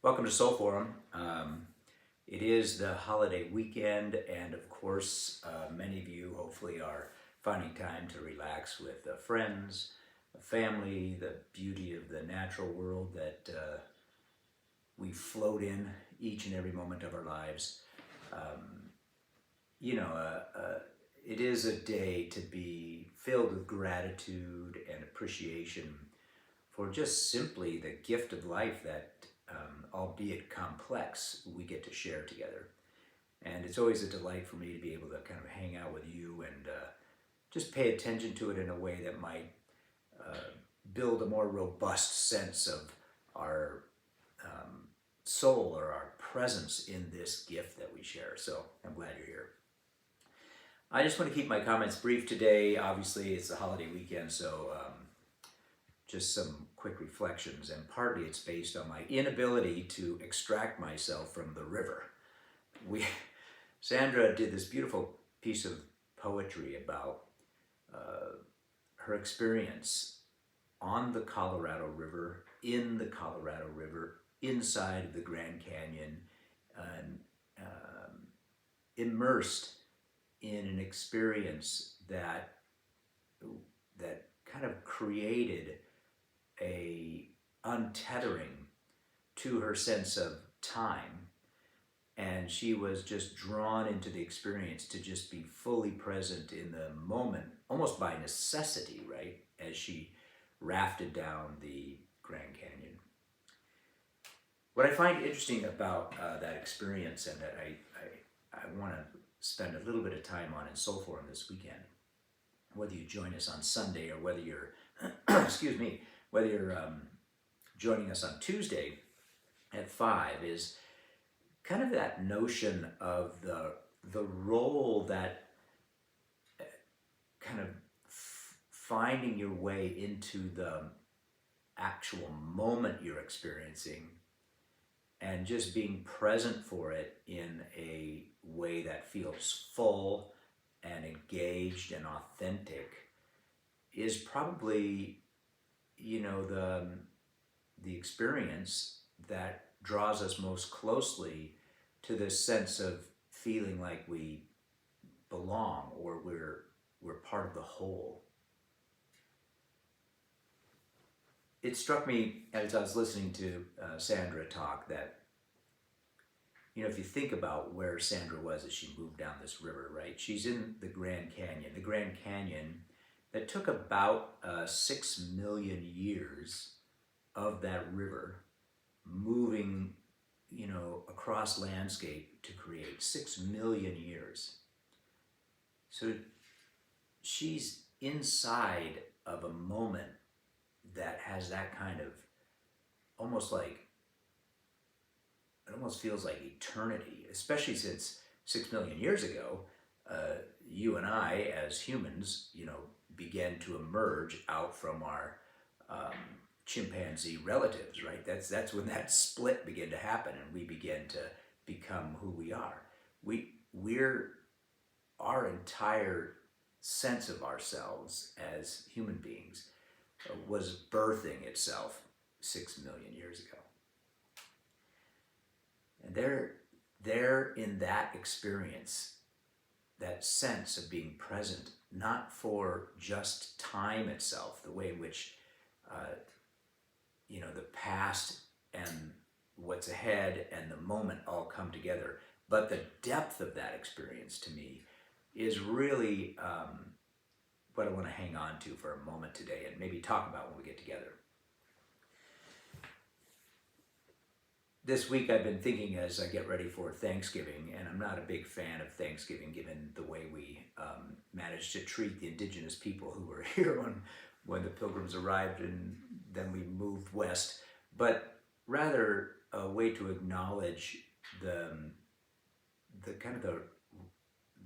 Welcome to Soul Forum. It is the holiday weekend, and of course, many of you hopefully are finding time to relax with friends, family, the beauty of the natural world that we float in each and every moment of our lives. Um, you know, it is a day to be filled with gratitude and appreciation for just simply the gift of life that, albeit complex, we get to share together. And it's always a delight for me to be able to kind of hang out with you and just pay attention to it in a way that might uh, build a more robust sense of our soul or our presence in this gift that we share. So I'm glad you're here. I just want to keep my comments brief today. Obviously, it's the holiday weekend, so just some quick reflections, and partly it's based on my inability to extract myself from the river. We, Sandra did this beautiful piece of poetry about her experience on the Colorado River, in the Colorado River, inside of the Grand Canyon, and immersed in an experience that kind of created a untethering to her sense of time, and she was just drawn into the experience to just be fully present in the moment, almost by necessity, right, as she rafted down the Grand Canyon. What I find interesting about that experience, and that I want to spend a little bit of time on in Soul Forum this weekend, whether you join us on Sunday or whether you're, excuse me, whether you're joining us on Tuesday at 5, is kind of that notion of the role that kind of finding your way into the actual moment you're experiencing and just being present for it in a way that feels full and engaged and authentic is probably, the experience that draws us most closely to this sense of feeling like we belong, or we're part of the whole. It struck me as I was listening to Sandra talk that, if you think about where Sandra was as she moved down this river, right? She's in the Grand Canyon. The Grand Canyon that took about 6 million years of that river moving, across landscape to create 6 million years. So she's inside of a moment that has that kind of almost like, it almost feels like eternity, especially since 6 million years ago, you and I as humans, began to emerge out from our chimpanzee relatives, right? That's when that split began to happen, and we began to become who we are. We're our entire sense of ourselves as human beings was birthing itself 6 million years ago. And there in that experience, that sense of being present, not for just time itself, the way in which the past and what's ahead and the moment all come together, but the depth of that experience to me is really what I want to hang on to for a moment today and maybe talk about when we get together. This week I've been thinking as I get ready for Thanksgiving, and I'm not a big fan of Thanksgiving given the way we managed to treat the indigenous people who were here when the Pilgrims arrived and then we moved west, but rather a way to acknowledge the kind of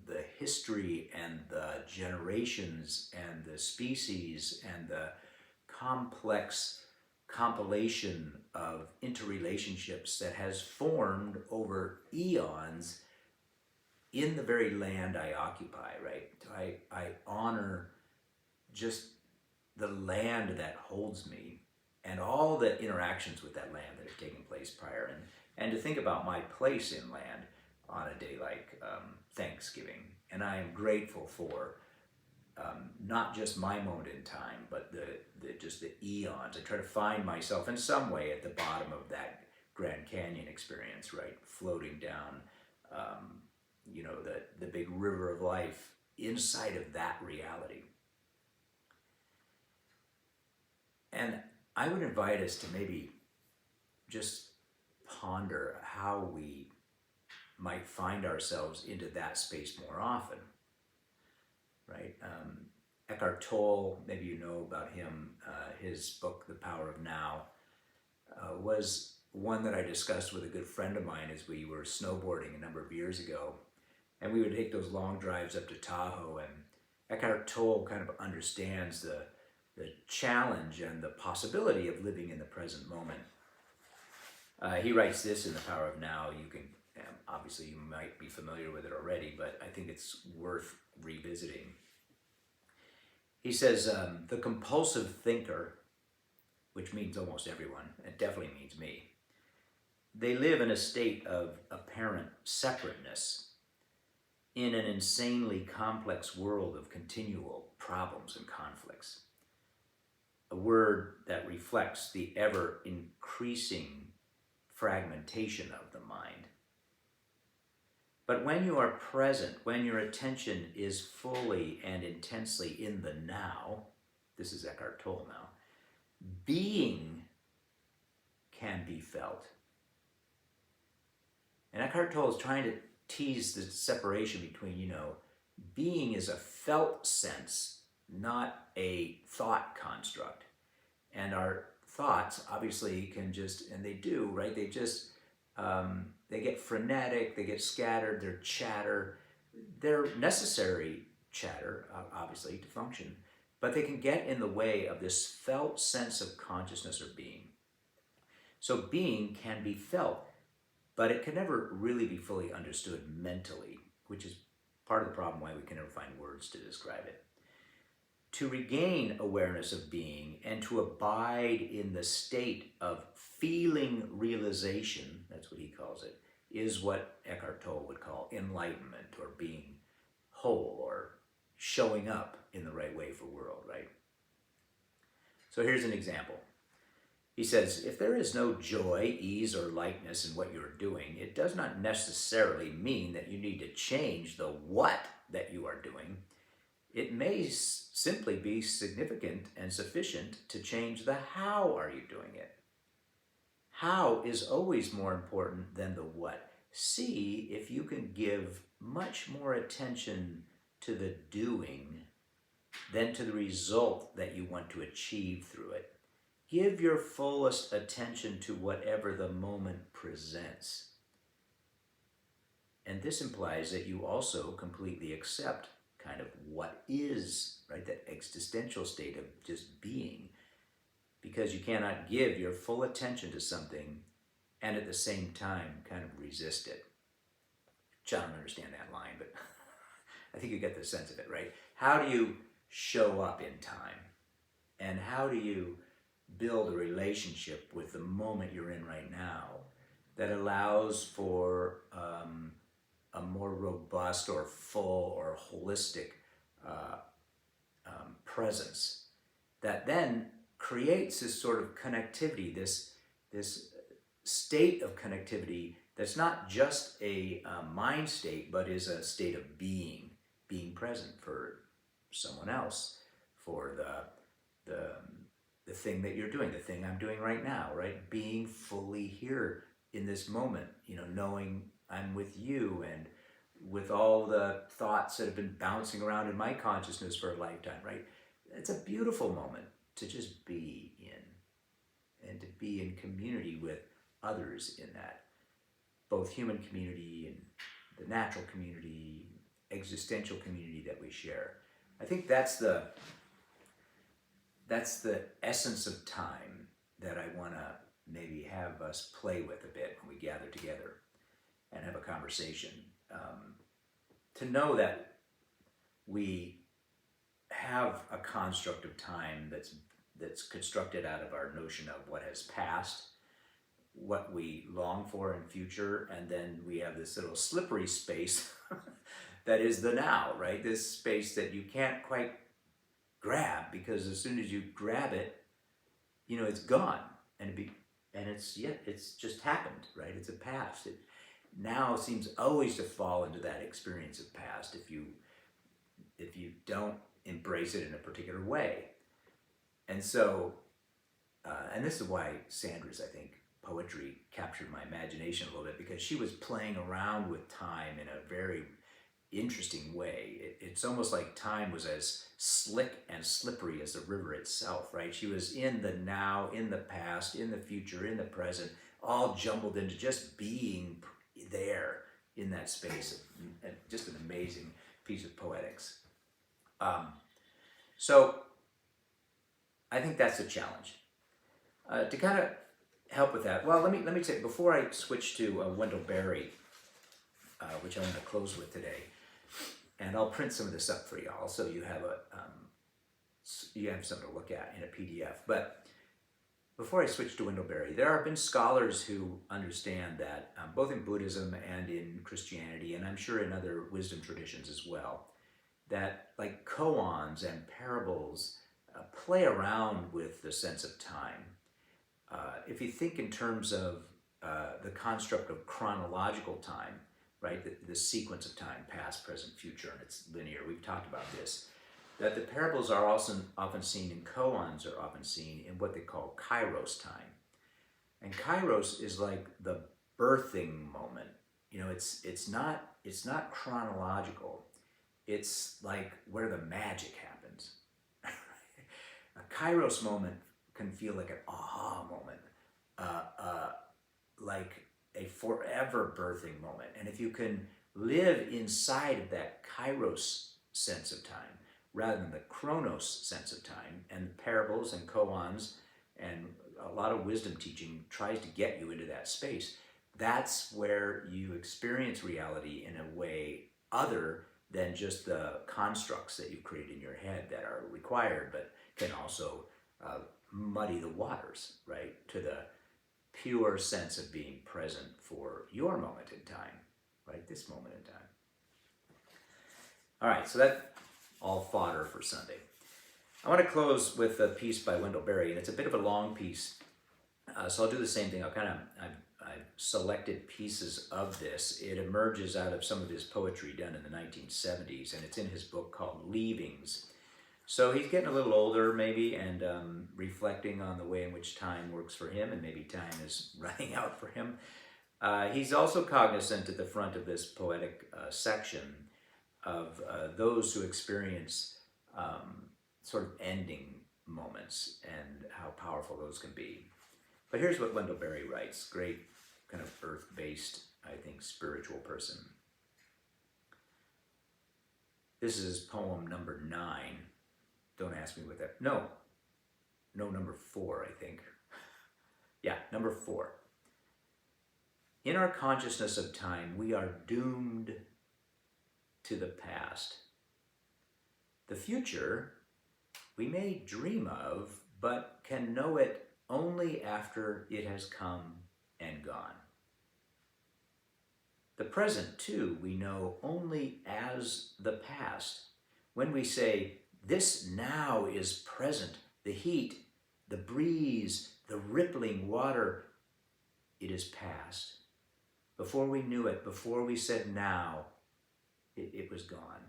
the history and the generations and the species and the complex compilation of interrelationships that has formed over eons in the very land I occupy, right? I honor just the land that holds me and all the interactions with that land that have taken place prior, and to think about my place in land on a day like Thanksgiving. And I am grateful for not just my moment in time, but just the eons. I try to find myself in some way at the bottom of that Grand Canyon experience, right? Floating down, the big river of life inside of that reality. And I would invite us to maybe just ponder how we might find ourselves into that space more often, right? Eckhart Tolle, maybe you know about him, his book, The Power of Now, was one that I discussed with a good friend of mine as we were snowboarding a number of years ago. And we would take those long drives up to Tahoe, and Eckhart Tolle kind of understands the challenge and the possibility of living in the present moment. He writes this in The Power of Now. You can, obviously you might be familiar with it already, but I think it's worth revisiting. He says, the compulsive thinker, which means almost everyone, it definitely means me, they live in a state of apparent separateness in an insanely complex world of continual problems and conflicts. A word that reflects the ever-increasing fragmentation of the mind. But when you are present, when your attention is fully and intensely in the now, this is Eckhart Tolle now, being can be felt. And Eckhart Tolle is trying to tease the separation between, being is a felt sense, not a thought construct. And our thoughts obviously can just, and they do, right? They just, they get frenetic, they get scattered, they're chatter. They're necessary chatter, obviously, to function, but they can get in the way of this felt sense of consciousness or being. So being can be felt, but it can never really be fully understood mentally, which is part of the problem why we can never find words to describe it. To regain awareness of being and to abide in the state of feeling realization, that's what he calls it, is what Eckhart Tolle would call enlightenment or being whole or showing up in the right way for world, right? So here's an example. He says, if there is no joy, ease, or lightness in what you're doing, it does not necessarily mean that you need to change the what that you are doing. It may simply be significant and sufficient to change the how are you doing it. How is always more important than the what. See if you can give much more attention to the doing than to the result that you want to achieve through it. Give your fullest attention to whatever the moment presents. And this implies that you also completely accept kind of what is, right? That existential state of just being, because you cannot give your full attention to something and at the same time kind of resist it. Which I don't understand that line, but I think you get the sense of it, right? How do you show up in time? And how do you build a relationship with the moment you're in right now that allows for a more robust or full or holistic presence that then creates this sort of connectivity, this state of connectivity that's not just a mind state, but is a state of being present for someone else, for the thing that you're doing, the thing I'm doing right now, right? Being fully here in this moment, knowing I'm with you and with all the thoughts that have been bouncing around in my consciousness for a lifetime, right? It's a beautiful moment to just be in and to be in community with others in that, both human community and the natural community, existential community that we share. I think that's the essence of time that I want to maybe have us play with a bit when we gather together and have a conversation. To know that we have a construct of time that's constructed out of our notion of what has passed, what we long for in future, and then we have this little slippery space that is the now, right? This space that you can't quite grab, because as soon as you grab it, it's gone, and it's just happened, right? It's a past. It now seems always to fall into that experience of past if you don't embrace it in a particular way. And so, and this is why Sandra's, I think, poetry captured my imagination a little bit, because she was playing around with time in a very interesting way. It's almost like time was as slick and slippery as the river itself, right? She was in the now, in the past, in the future, in the present, all jumbled into just being there in that space. And just an amazing piece of poetics. So I think that's a challenge. To kind of help with that, well, let me say, before I switch to Wendell Berry, which I want to close with today, and I'll print some of this up for y'all so you have something to look at in a PDF. But before I switch to Wendell Berry, there have been scholars who understand that both in Buddhism and in Christianity, and I'm sure in other wisdom traditions as well, that like koans and parables play around with the sense of time. If you think in terms of the construct of chronological time, right, the sequence of time, past, present, future, and it's linear. We've talked about this. That the parables are also often seen, in koans are often seen in what they call kairos time. And kairos is like the birthing moment. It's not chronological. It's like where the magic happens. A kairos moment can feel like an aha moment, like a forever birthing moment. And if you can live inside of that kairos sense of time, rather than the chronos sense of time, and parables and koans and a lot of wisdom teaching tries to get you into that space, that's where you experience reality in a way other than just the constructs that you create in your head that are required, but can also muddy the waters, right, to the pure sense of being present for your moment in time, right, this moment in time. All right, so that's all fodder for Sunday. I want to close with a piece by Wendell Berry, and it's a bit of a long piece, so I'll do the same thing. I've selected pieces of this. It emerges out of some of his poetry done in the 1970s, and it's in his book called Leavings. So he's getting a little older maybe, and reflecting on the way in which time works for him, and maybe time is running out for him. He's also cognizant at the front of this poetic section of those who experience sort of ending moments and how powerful those can be. But here's what Wendell Berry writes, great kind of earth-based, I think, spiritual person. This is poem number 9. Don't ask me what that, no, number 4, I think. Yeah, number 4. In our consciousness of time, we are doomed to the past. The future we may dream of, but can know it only after it has come and gone. The present, too, we know only as the past. When we say, this now is present, the heat, the breeze, the rippling water, it is past. Before we knew it, before we said now, it was gone.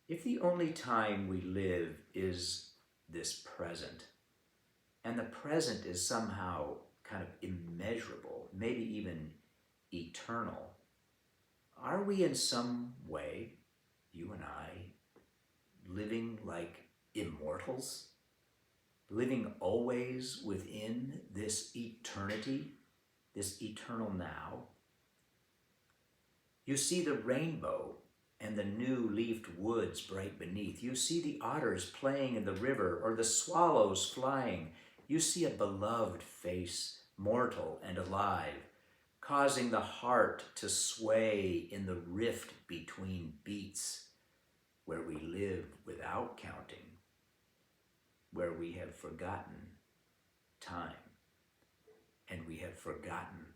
If the only time we live is this present, and the present is somehow kind of immeasurable, maybe even eternal, are we in some way, you and I, living like immortals? Living always within this eternity, this eternal now? You see the rainbow and the new-leafed woods bright beneath. You see the otters playing in the river or the swallows flying. You see a beloved face, mortal and alive, causing the heart to sway in the rift between beats, where we live without counting, where we have forgotten time and we have forgotten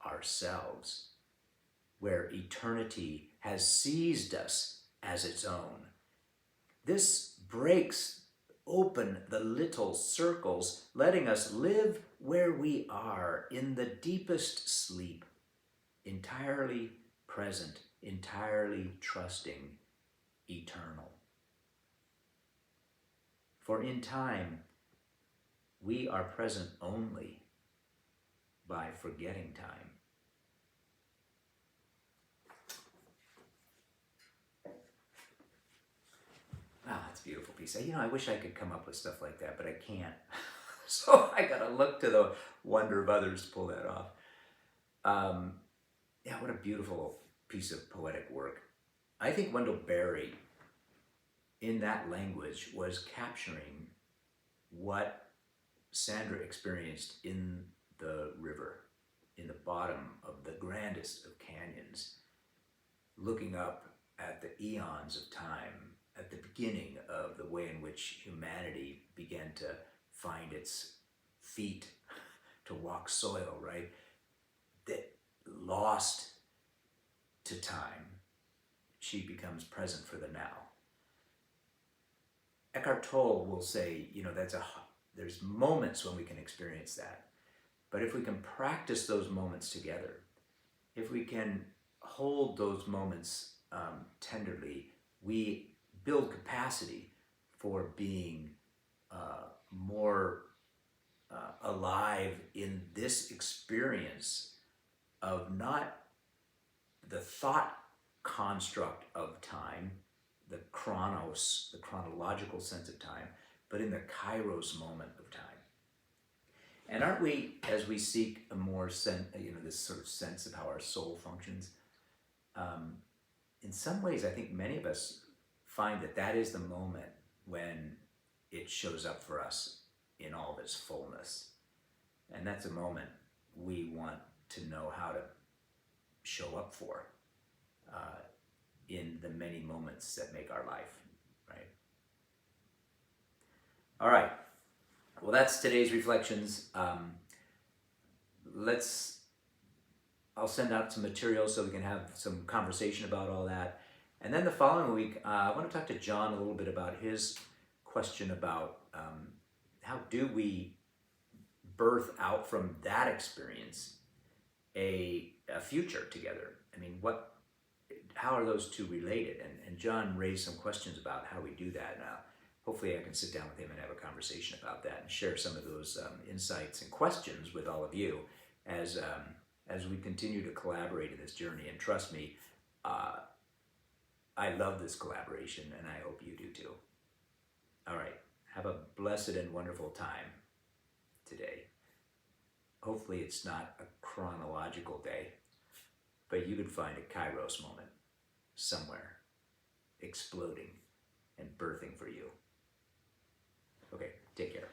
ourselves, where eternity has seized us as its own. This breaks open the little circles, letting us live where we are in the deepest sleep, entirely present, entirely trusting, eternal. For in time, we are present only by forgetting time. Ah, that's a beautiful piece. I wish I could come up with stuff like that, but I can't. So I gotta look to the wonder of others to pull that off. Yeah, what a beautiful piece of poetic work. I think Wendell Berry, in that language, was capturing what Sandra experienced in the river, in the bottom of the grandest of canyons, looking up at the eons of time, at the beginning of the way in which humanity began to find its feet to walk soil, right? That lost to time, she becomes present for the now. Eckhart Tolle will say, there's moments when we can experience that. But if we can practice those moments together, if we can hold those moments tenderly, we build capacity for being more alive in this experience of not the thought construct of time, the chronos, the chronological sense of time, but in the kairos moment of time. And aren't we, as we seek a more this sort of sense of how our soul functions, in some ways I think many of us find that is the moment when it shows up for us in all of its fullness. And that's a moment we want to know how to show up for in the many moments that make our life, right? All right. Well, that's today's reflections. I'll send out some material so we can have some conversation about all that. And then the following week, I want to talk to John a little bit about his question about how do we birth out from that experience a future together? I mean, how are those two related? And John raised some questions about how we do that. Now, hopefully I can sit down with him and have a conversation about that and share some of those insights and questions with all of you as we continue to collaborate in this journey. And trust me, I love this collaboration, and I hope you do too. All right, have a blessed and wonderful time today. Hopefully it's not a chronological day, but you could find a kairos moment somewhere exploding and birthing for you. Okay, take care.